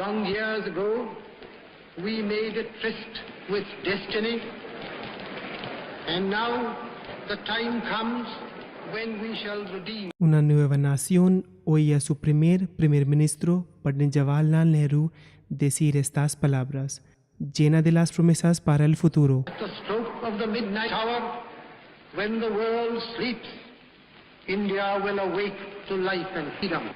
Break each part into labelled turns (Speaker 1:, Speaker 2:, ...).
Speaker 1: Long years ago, we made a tryst with destiny, and now the time comes when we shall redeem.
Speaker 2: Una nueva nación oía a su primer ministro, Pandit Jawaharlal Nehru, decir estas palabras, llena de las promesas para el futuro.
Speaker 1: At the stroke of the midnight hour, when the world sleeps, India will awake to life and freedom.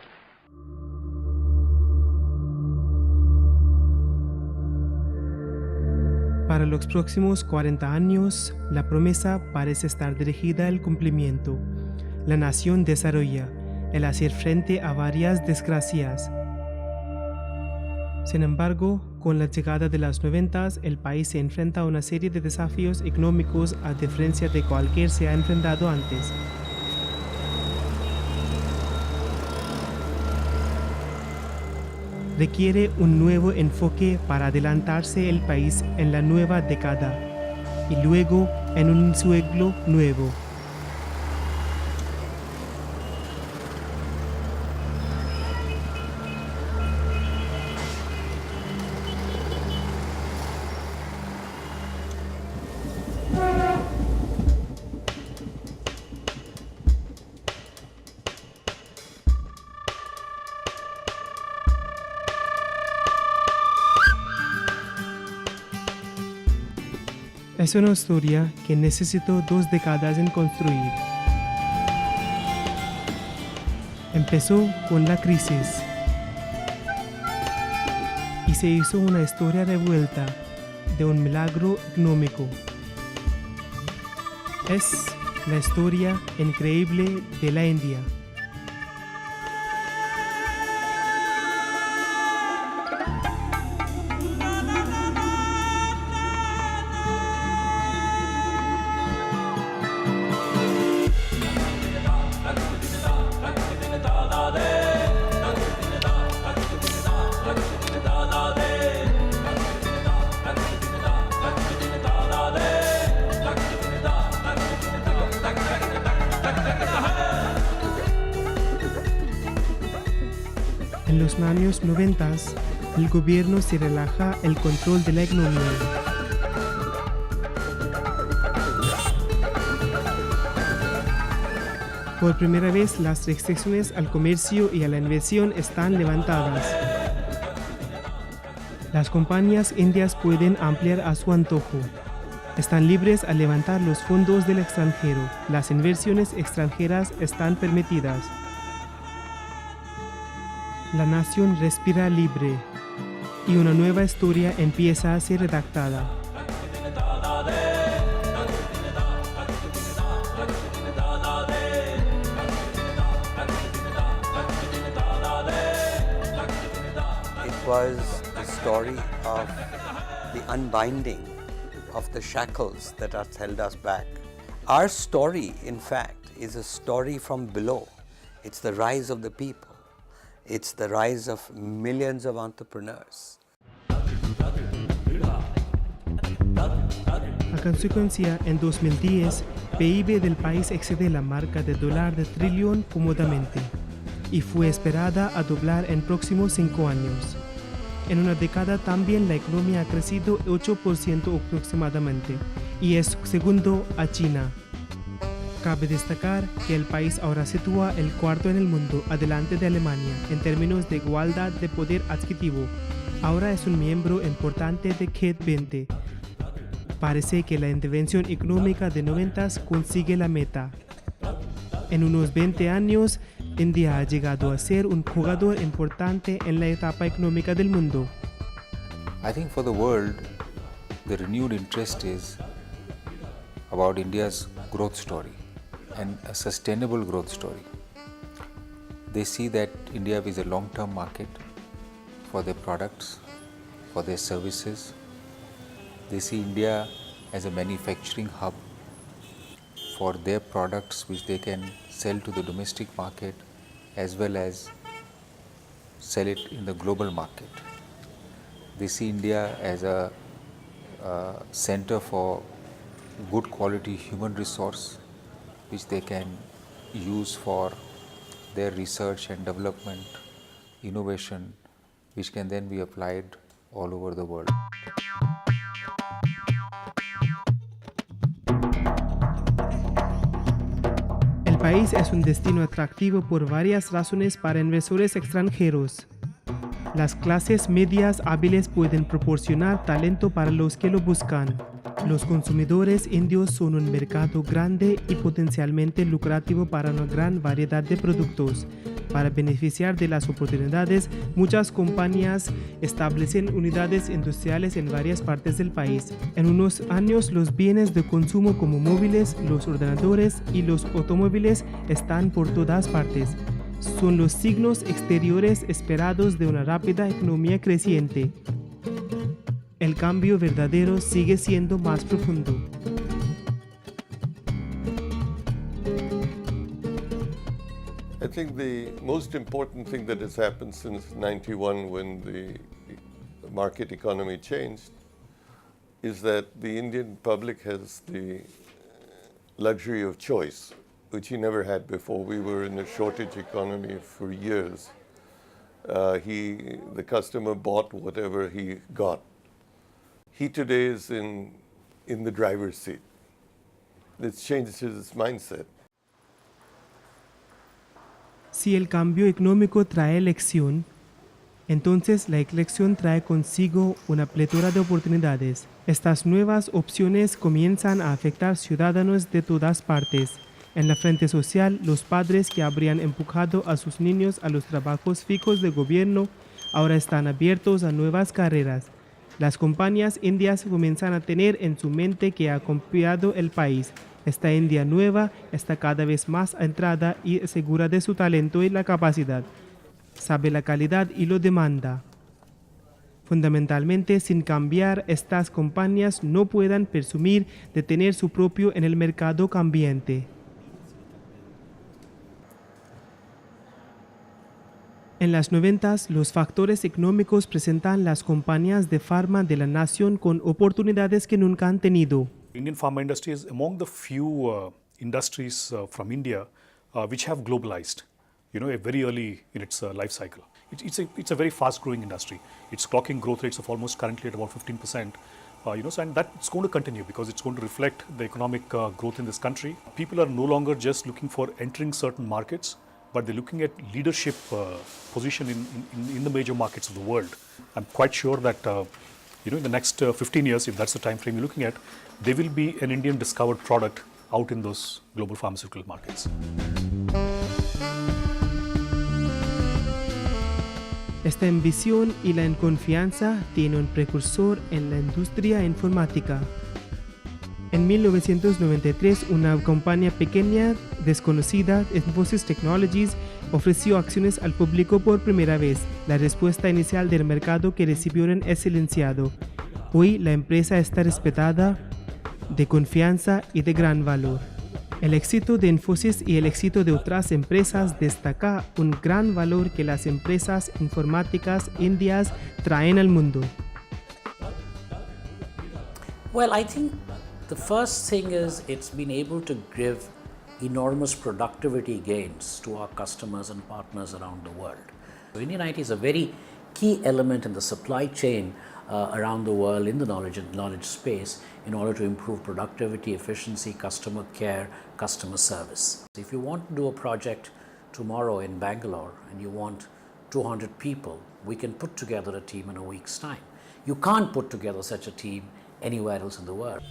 Speaker 2: Para los próximos 40 años, la promesa parece estar dirigida al cumplimiento. La nación desarrolla el hacer frente a varias desgracias. Sin embargo, con la llegada de los 90, el país se enfrenta a una serie de desafíos económicos a diferencia de cualquier se ha enfrentado antes. Requiere un nuevo enfoque para adelantarse el país en la nueva década y luego en un siglo nuevo. Es una historia que necesitó 2 décadas en construir. Empezó con la crisis y se hizo una historia revuelta de un milagro económico. Es la historia increíble de la India. En los años 90, el gobierno se relaja el control de la economía. Por primera vez, las restricciones al comercio y a la inversión están levantadas. Las compañías indias pueden ampliar a su antojo. Están libres a levantar los fondos del extranjero. Las inversiones extranjeras están permitidas. La nación respira libre y una nueva historia empieza a ser redactada.
Speaker 3: It was the story of the unbinding of the shackles that have held us back. Our story, in fact, is a story from below. It's the rise of the people. It's the rise of millions of entrepreneurs.
Speaker 2: A consecuencia, en 2010, PIB del país excede la marca de $1 trillón cómodamente y fue esperada a doblar en próximos 5 años. En una década también la economía ha crecido 8% aproximadamente y es segundo a China. Cabe destacar que el país ahora sitúa el cuarto en el mundo, adelante de Alemania, en términos de igualdad de poder adquisitivo. Ahora es un miembro importante de G20. Parece que la intervención económica de 90 consigue la meta. En unos 20 años, India ha llegado a ser un jugador importante en la etapa económica del mundo.
Speaker 4: I think for the world, the renewed interest is about India's growth story and a sustainable growth story. They see that India is a long-term market for their products, for their services. They see India as a manufacturing hub for their products which they can sell to the domestic market as well as sell it in the global market. They see India as a center for good quality human resource which they can use for their research and development, innovation, which can then be applied all over the world.
Speaker 2: El país es un destino atractivo por varias razones para inversores extranjeros. Las clases medias hábiles pueden proporcionar talento para los que lo buscan. Los consumidores indios son un mercado grande y potencialmente lucrativo para una gran variedad de productos. Para beneficiar de las oportunidades, muchas compañías establecen unidades industriales en varias partes del país. En unos años, los bienes de consumo como móviles, los ordenadores y los automóviles están por todas partes. Son los signos exteriores esperados de una rápida economía creciente. El cambio verdadero sigue siendo más profundo.
Speaker 5: I think the most important thing that has happened since 91 when the market economy changed is that the Indian public has the luxury of choice, which he never had before. We were in a shortage economy for years. The customer bought whatever he got. He today is in the driver's seat. It's changed his mindset.
Speaker 2: Si el cambio económico trae elección, entonces la elección trae consigo una pletora de oportunidades. Estas nuevas opciones comienzan a afectar ciudadanos de todas partes. En la frente social, los padres que habrían empujado a sus niños a los trabajos fijos de gobierno ahora están abiertos a nuevas carreras. Las compañías indias comienzan a tener en su mente que ha cambiado el país. Esta India nueva está cada vez más entrada y segura de su talento y la capacidad. Sabe la calidad y lo demanda. Fundamentalmente, sin cambiar, estas compañías no puedan presumir de tener su propio en el mercado cambiante. En las 90, los factores económicos presentan las compañías de farma de la nación con oportunidades que nunca han tenido.
Speaker 6: Indian pharma industry is among the few industries from India which have globalized, very early in its life cycle. It's a very fast-growing industry. It's clocking growth rates of almost currently at about 15%. And that's going to continue because it's going to reflect the economic growth in this country. People are no longer just looking for entering certain markets, but they're looking at leadership position in the major markets of the world. I'm quite sure that in the next 15 years, if that's the time frame you're looking at, there will be an Indian discovered product out in those global pharmaceutical markets.
Speaker 2: Esta ambición y la confianza tiene un precursor en la industria informática. En 1993, una compañía pequeña, desconocida, Symphony Technologies, ofreció acciones al público por primera vez. La respuesta inicial del mercado que recibieron es silenciado. Hoy la empresa está respetada, de confianza y de gran valor. El éxito de Infosys y el éxito de otras empresas destaca un gran valor que las empresas informáticas indias traen al mundo.
Speaker 7: Well, I think the first thing is it's been able to give enormous productivity gains to our customers and partners around the world. So Indian IT is a very key element in the supply chain around the world in the knowledge space in order to improve productivity, efficiency, customer care, customer service. If you want to do a project tomorrow in Bangalore and you want 200 people, we can put together a team in a week's time. You can't put together such a team anywhere else in the world.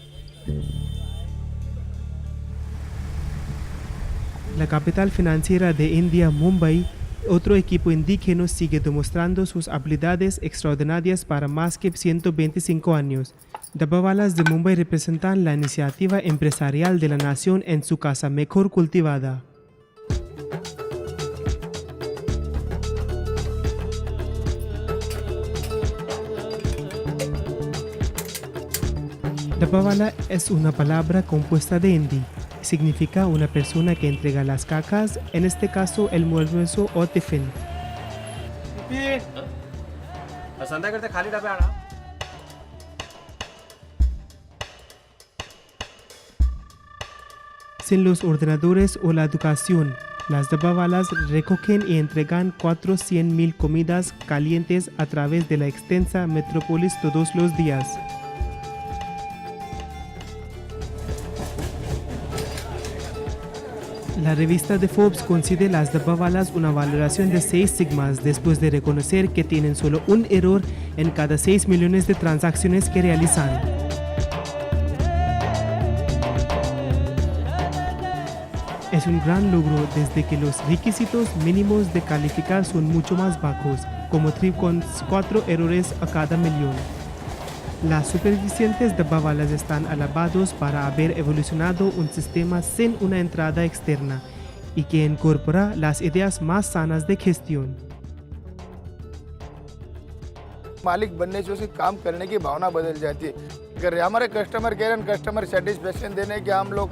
Speaker 2: La capital financiera de India, Mumbai, otro equipo indígena sigue demostrando sus habilidades extraordinarias para más que 125 años. Dabawalas de Mumbai representan la iniciativa empresarial de la nación en su casa mejor cultivada. Dabawala es una palabra compuesta de hindi. Significa una persona que entrega las cacas, en este caso el almuerzo o tiffin. Sin los ordenadores o la educación, Las dabawalas recogen y entregan 400,000 comidas calientes a través de la extensa metrópolis todos los días. La revista de Forbes concede las dabawalas una valoración de 6 sigmas después de reconocer que tienen solo un error en cada 6 millones de transacciones que realizan. Es un gran logro desde que los requisitos mínimos de calificar son mucho más bajos, como 3,4 errores a cada millón. Las superficientes dabawalas están alabados para haber evolucionado un sistema sin una entrada externa y que incorpora las ideas más sanas de gestión.
Speaker 8: मालिक बनने से उसे काम करने की भावना बदल जाती है। अगर हमारे customer care and customer satisfaction देने के हम लोग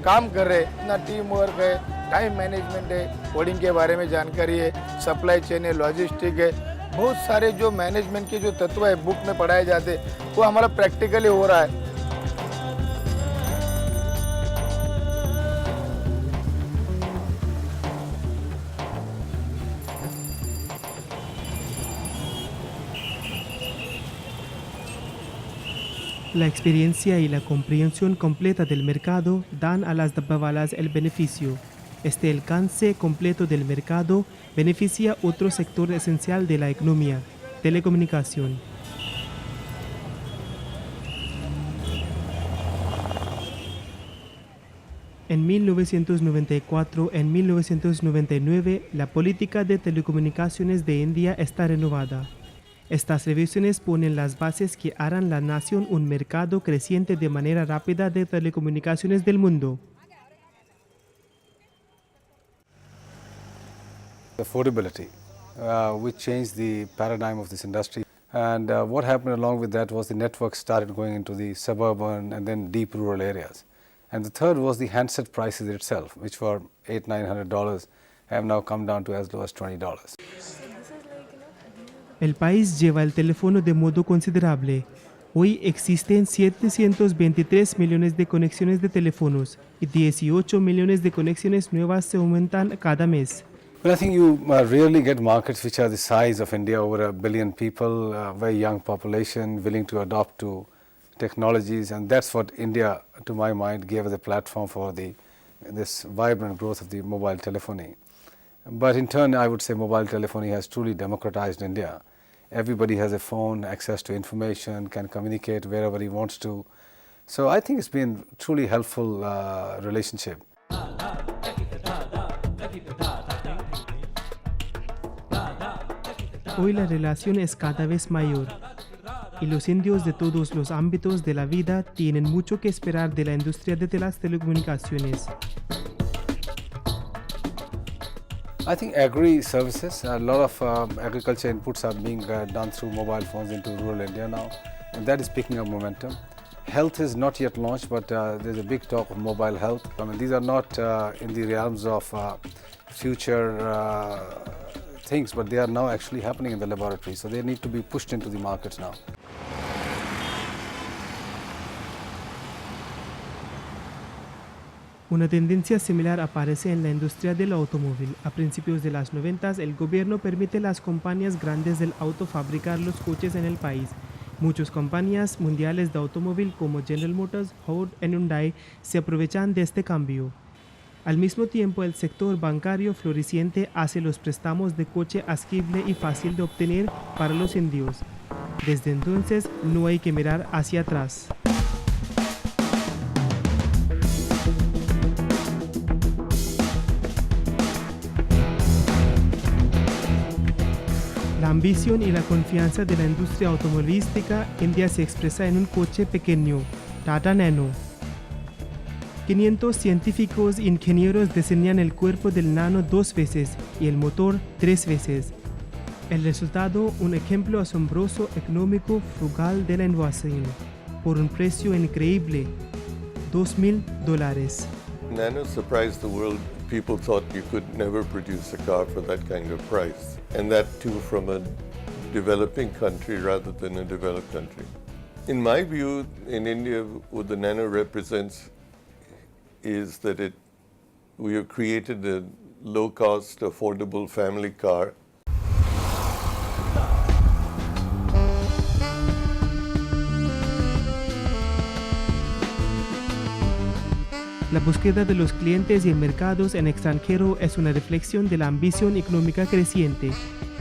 Speaker 8: काम कर रहे हैं, इतना टीम वर्क है, टाइम मैनेजमेंट है, कोडिंग के बारे में जानकारी है, सप्लाई चेन है, लॉजिस्टिक है, बहुत सारे जो मैनेजमेंट के जो तत्व है बुक में पढ़ाए जाते वो हमारा प्रैक्टिकली हो रहा है।
Speaker 2: La experiencia y la comprensión completa del mercado dan a las dabawalas el beneficio. Este alcance completo del mercado beneficia otro sector esencial de la economía, telecomunicación. En 1994 y 1999, la política de telecomunicaciones de India está renovada. Estas revisiones ponen las bases que harán la nación un mercado creciente de manera rápida de telecomunicaciones del mundo.
Speaker 9: Affordability, which changed the paradigm of this industry. And what happened along with that was the network started going into the suburban and then deep rural areas. And the third was the handset prices itself, which were $800-900 have now come down to as low as $20.
Speaker 2: El país lleva el teléfono de modo considerable. Hoy existen 723 millones de conexiones de teléfonos y 18 millones de conexiones nuevas se aumentan cada mes.
Speaker 9: Well, I think you rarely get markets which are the size of India, over 1 billion people, very young population, willing to adopt to technologies, and that's what India, to my mind, gave as a platform for this vibrant growth of the mobile telephony. But in turn, I would say mobile telephony has truly democratized India. Everybody has a phone, access to information, can communicate wherever he wants to. So I think it's been truly helpful relationship.
Speaker 2: Hoy la relación es cada vez mayor y los indios de todos los ámbitos de la vida tienen mucho que esperar de la industria de las telecomunicaciones.
Speaker 9: I think agri-services, a lot of agriculture inputs are being done through mobile phones into rural India now, and that is picking up momentum. Health is not yet launched, but there's a big talk of mobile health. I mean, these are not in the realms of future things, but they are now actually happening in the laboratory, so they need to be pushed into the markets now.
Speaker 2: Una tendencia similar aparece en la industria del automóvil. A principios de los 90, el gobierno permite a las compañías grandes del auto fabricar los coches en el país. Muchas compañías mundiales de automóvil como General Motors, Ford y Hyundai se aprovechan de este cambio. Al mismo tiempo, el sector bancario floreciente hace los préstamos de coche asequible y fácil de obtener para los indios. Desde entonces, no hay que mirar hacia atrás. La ambición y la confianza de la industria automovilística india se expresa en un coche pequeño, Tata Nano. 500 científicos e ingenieros diseñan el cuerpo del Nano 2 veces y el motor 3 veces. El resultado, un ejemplo asombroso, económico, frugal de la innovación, por un precio increíble, $2,000.
Speaker 5: Nano surprised the world. People thought you could never produce a car for that kind of price, and that too from a developing country rather than a developed country. In my view, in India, what the Nano represents is that we have created a low-cost, affordable family car.
Speaker 2: La búsqueda de los clientes y en mercados en extranjero es una reflexión de la ambición económica creciente.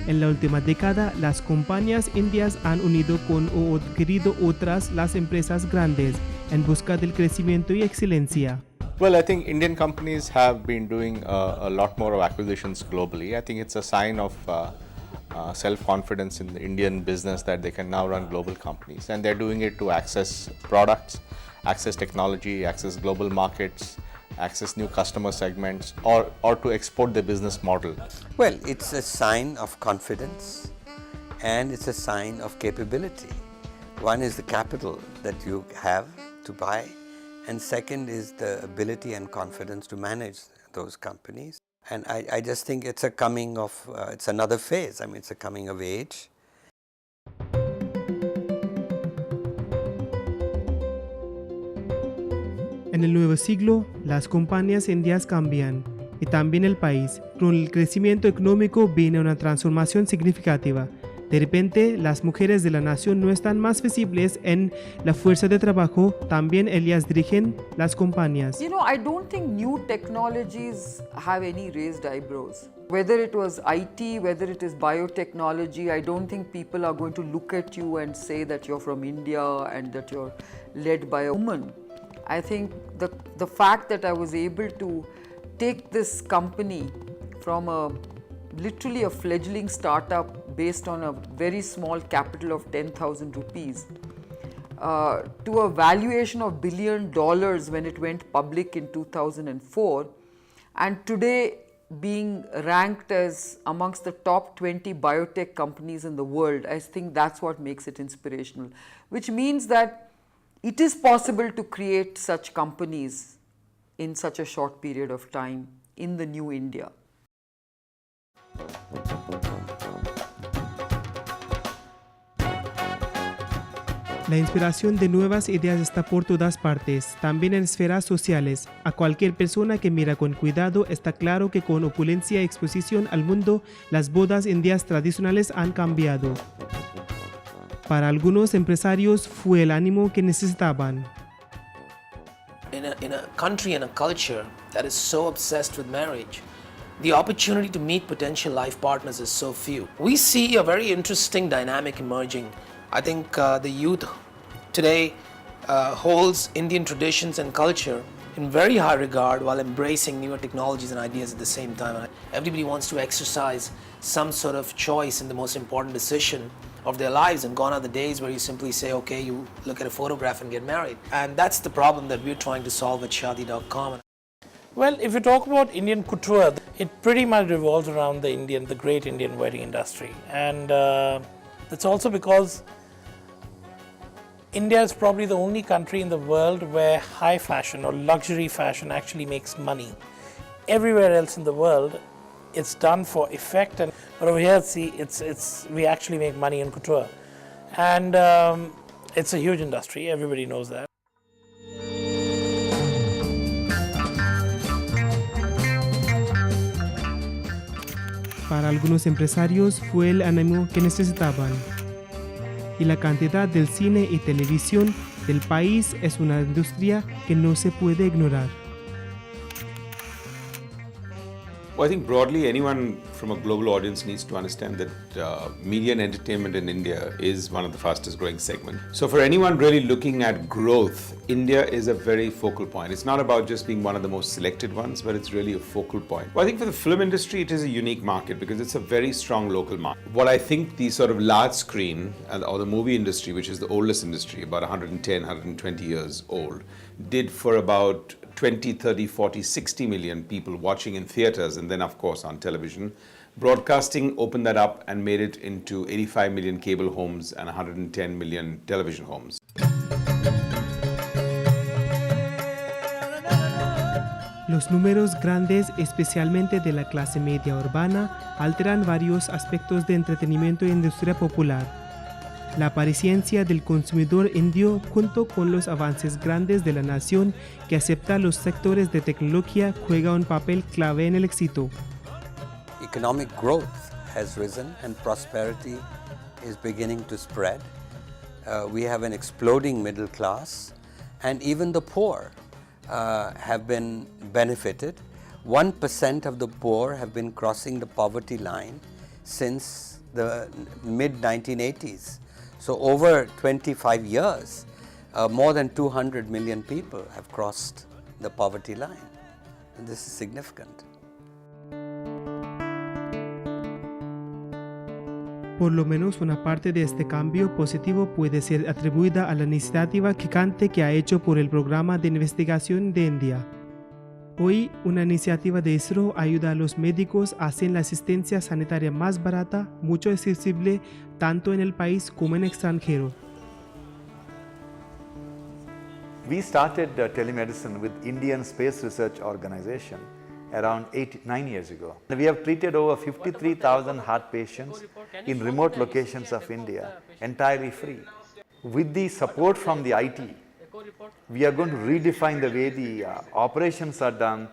Speaker 2: En la última década, las compañías indias han unido con o adquirido otras las empresas grandes en busca del crecimiento y excelencia.
Speaker 10: Well, I think Indian companies have been doing a lot more of acquisitions globally. I think it's a sign of self-confidence in the Indian business that they can now run global companies, and they're doing it to access products, access technology, access global markets, access new customer segments, or to export their business model.
Speaker 3: Well, it's a sign of confidence and it's a sign of capability. One is the capital that you have to buy, and second is the ability and confidence to manage those companies. And I just think it's a coming of, it's another phase. I mean, it's a coming of age.
Speaker 2: En el nuevo siglo, las compañías indias cambian y también el país. Con el crecimiento económico viene una transformación significativa. De repente, las mujeres de la nación no están más visibles en la fuerza de trabajo, también ellas dirigen las compañías.
Speaker 11: You know, I don't think new technologies have any raised eyebrows. Whether it was IT, whether it is biotechnology, I don't think people are going to look at you and say that you're from India and that you're led by a woman. I think the fact that I was able to take this company from literally a fledgling startup based on a very small capital of 10,000 rupees to a valuation of $1 billion when it went public in 2004, and today being ranked as amongst the top 20 biotech companies in the world, I think that's what makes it inspirational, which means that it is possible to create such companies in such a short period of time in the new India.
Speaker 2: La inspiración de nuevas ideas está por todas partes, también en esferas sociales. A cualquier persona que mira con cuidado está claro que con opulencia y exposición al mundo, las bodas indias tradicionales han cambiado. Para algunos empresarios fue el ánimo que necesitaban.
Speaker 12: In a country and a culture that is so obsessed with marriage, the opportunity to meet potential life partners is so few. We see a very interesting dynamic emerging. I think the youth today holds Indian traditions and culture in very high regard while embracing newer technologies and ideas at the same time. Everybody wants to exercise some sort of choice in the most important decision of their lives, and gone are the days where you simply say, okay, you look at a photograph and get married. And that's the problem that we're trying to solve at Shaadi.com.
Speaker 13: Well, if you talk about Indian couture, it pretty much revolves around the great Indian wedding industry. And it's also because India is probably the only country in the world where high fashion or luxury fashion actually makes money. Everywhere else in the world, it's done for effect, but over here, see, we actually make money in couture, and it's a huge industry. Everybody knows that.
Speaker 2: Para algunos empresarios fue el ánimo que necesitaban. Y la cantidad del cine y televisión del país es una industria que no se puede ignorar.
Speaker 4: Well, I think broadly anyone from a global audience needs to understand that media and entertainment in India is one of the fastest growing segments. So for anyone really looking at growth, India is a very focal point. It's not about just being one of the most selected ones, but it's really a focal point. Well, I think for the film industry, it is a unique market because it's a very strong local market. What I think the sort of large screen or the movie industry, which is the oldest industry, about 110, 120 years old, did for about 20, 30, 40, 60 million people watching in theaters and then of course on television. Broadcasting opened that up and made it into 85 million cable homes and 110 million television homes.
Speaker 2: Los números grandes, especialmente de la clase media urbana, alteran varios aspectos de entretenimiento e industria popular. La apariencia del consumidor indio, junto con los avances grandes de la nación que acepta los sectores de tecnología, juega un papel clave en el éxito.
Speaker 3: economic growth has risen and prosperity is beginning to spread. We have an exploding middle class, and even the poor have been benefited. 1% of the poor have been crossing the poverty line since the mid-1980s. So over 25 years, more than 200 million people have crossed the poverty line. And this is significant.
Speaker 2: Por lo menos una parte de este cambio positivo puede ser atribuida a la iniciativa gigante que ha hecho por el programa de investigación de India. Hoy, una iniciativa de ISRO ayuda a los médicos a hacer la asistencia sanitaria más barata, mucho accesible tanto en el país como en extranjero.
Speaker 14: We started telemedicine with Indian Space Research Organization around 9 years ago. We have treated over 53,000 heart patients in remote locations of India, entirely free. With the support from the IT, we are going to redefine the way the operations are done,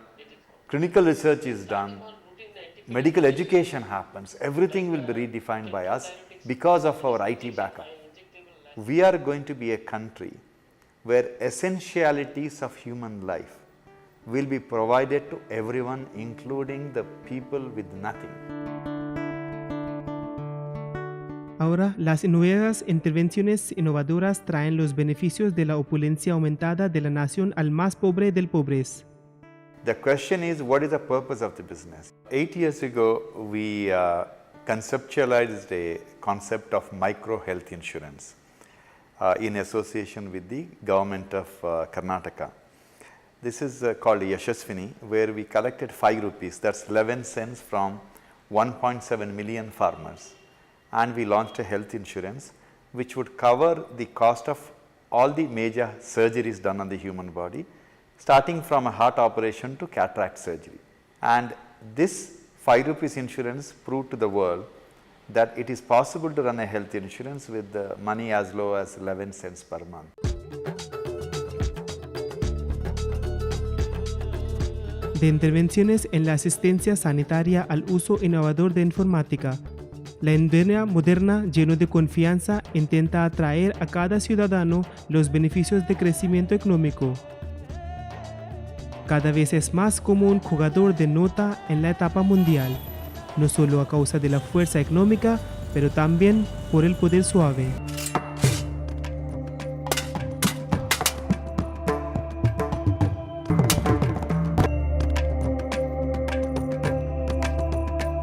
Speaker 14: clinical research is done, medical education happens. Everything will be redefined by us because of our IT backup. We are going to be a country where essentialities of human life will be provided to everyone, including the people with nothing.
Speaker 2: Ahora, las nuevas intervenciones innovadoras traen los beneficios de la opulencia aumentada de la nación al más pobre del pobres.
Speaker 14: The question is, what is the purpose of the business? 8 years ago, we conceptualized a concept of micro health insurance in association with the government of Karnataka. This is called Symphony, where we collected 5 rupees, that's 11 cents from 1.7 million farmers. And we launched a health insurance which would cover the cost of all the major surgeries done on the human body, starting from a heart operation to cataract surgery. And this 5 rupees insurance proved to the world that it is possible to run a health insurance with the money as low as 11 cents per month.
Speaker 2: De intervenciones en la asistencia sanitaria al uso innovador de informática, la India moderna, lleno de confianza, intenta atraer a cada ciudadano los beneficios de crecimiento económico. Cada vez es más como un jugador de nota en la etapa mundial, no solo a causa de la fuerza económica, pero también por el poder suave.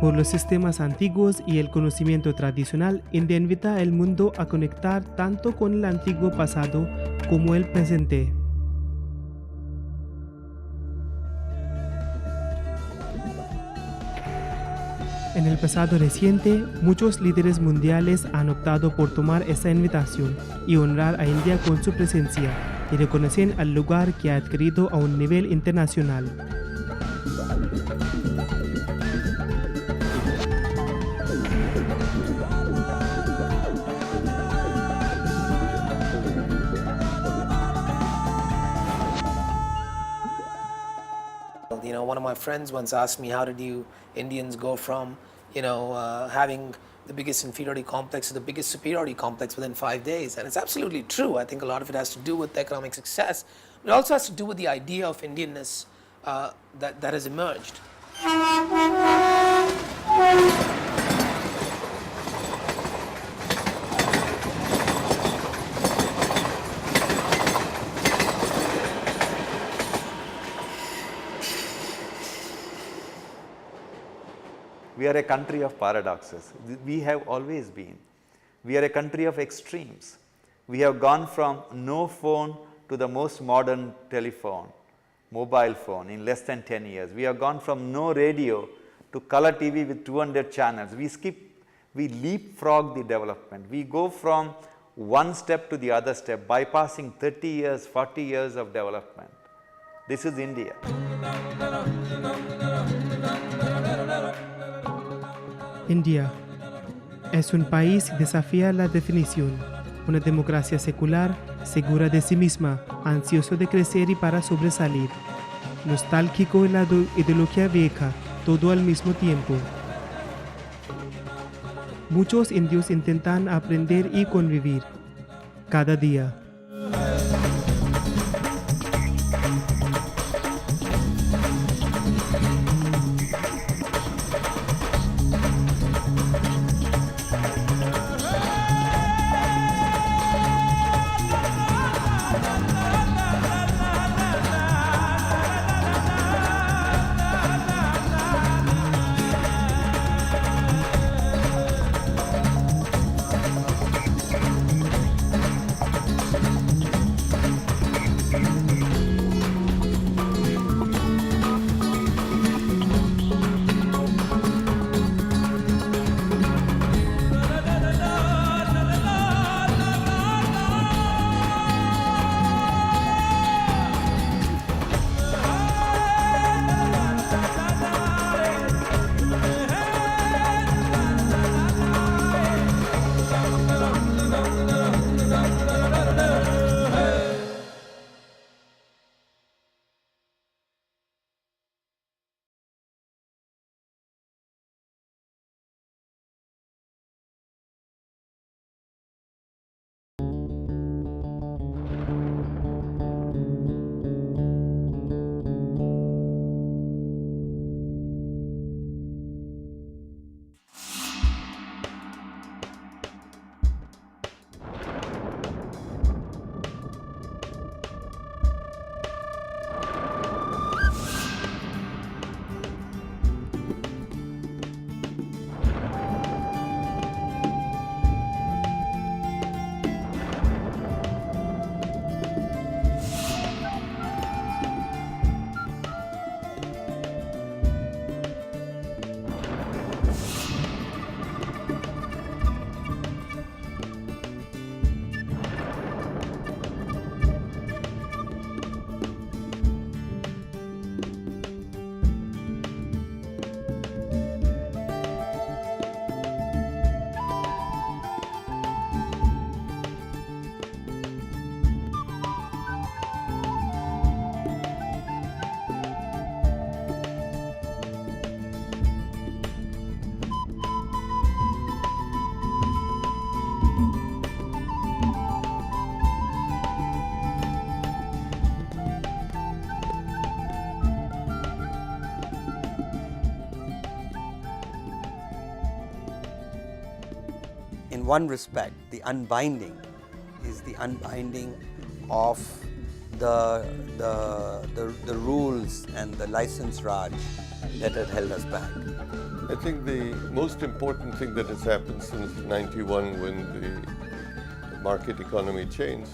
Speaker 2: Por los sistemas antiguos y el conocimiento tradicional, India invita al mundo a conectar tanto con el antiguo pasado como el presente. En el pasado reciente, muchos líderes mundiales han optado por tomar esta invitación y honrar a India con su presencia y reconocer al lugar que ha adquirido a un nivel internacional.
Speaker 12: You know, one of my friends once asked me, how did you Indians go from, having the biggest inferiority complex to the biggest superiority complex within 5 days? And it's absolutely true. I think a lot of it has to do with economic success. But it also has to do with the idea of Indianness that has emerged.
Speaker 14: We are a country of paradoxes. We have always been. We are a country of extremes. We have gone from no phone to the most modern telephone, mobile phone in less than 10 years. We have gone from no radio to color TV with 200 channels. We leapfrog the development. We go from one step to the other step, bypassing 30 years, 40 years of development. This is India.
Speaker 2: India es un país que desafía la definición, una democracia secular, segura de sí misma, ansioso de crecer y para sobresalir, nostálgico de la ideología vieja, todo al mismo tiempo. muchos indios intentan aprender y convivir cada día.
Speaker 3: In one respect, the unbinding is the unbinding of the rules and the license Raj that had held us back.
Speaker 5: I think the most important thing that has happened since 91 when the market economy changed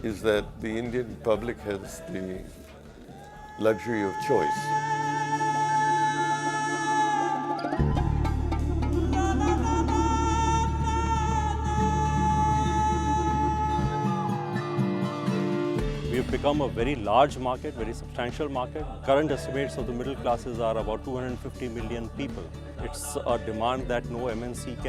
Speaker 5: is that the Indian public has the luxury of choice.
Speaker 15: We've become a very large market, very substantial market. Current estimates of the middle classes are about 250 million people. It's a demand that no MNC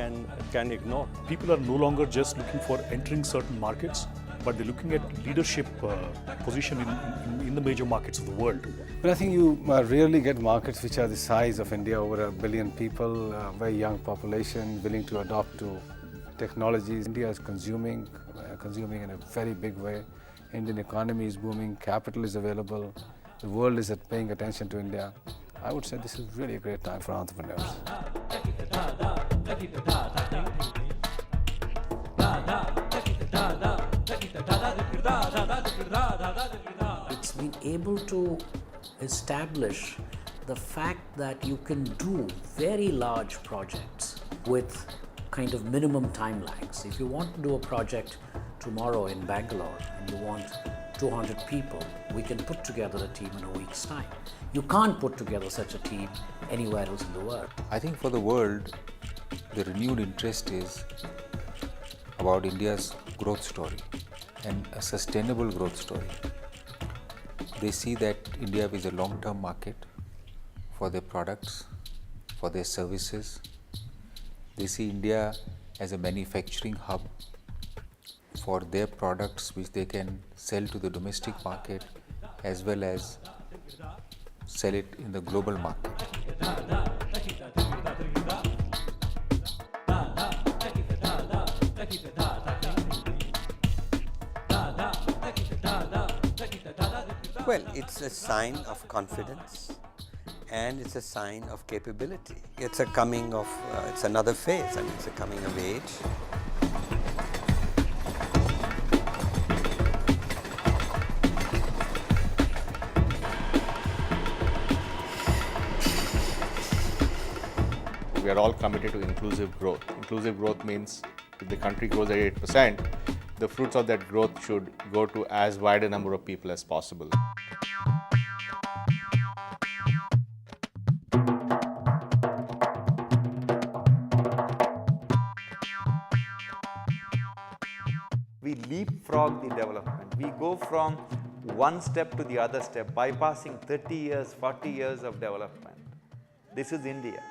Speaker 15: can ignore.
Speaker 6: People are no longer just looking for entering certain markets, but they're looking at leadership position in the major markets of the world.
Speaker 9: But I think you rarely get markets which are the size of India, over 1 billion people, very young population, willing to adopt to technologies. India is consuming in a very big way. Indian economy is booming, capital is available, the world is paying attention to India. I would say this is really a great time for entrepreneurs.
Speaker 7: It's been able to establish the fact that you can do very large projects with kind of minimum time lags. If you want to do a project tomorrow in Bangalore and you want 200 people, we can put together a team in a week's time. You can't put together such a team anywhere else in the world.
Speaker 4: I think for the world, the renewed interest is about India's growth story and a sustainable growth story. They see that India is a long-term market for their products, for their services. They see India as a manufacturing hub for their products which they can sell to the domestic market as well as sell it in the global market.
Speaker 3: Well, it's a sign of confidence and it's a sign of capability. It's a coming of, it's another phase, I mean, it's a coming of age.
Speaker 10: We are all committed to inclusive growth. Inclusive growth means if the country grows at 8%, the fruits of that growth should go to as wide a number of people as possible.
Speaker 14: We leapfrog the development. We go from one step to the other step, bypassing 30 years, 40 years of development. This is India.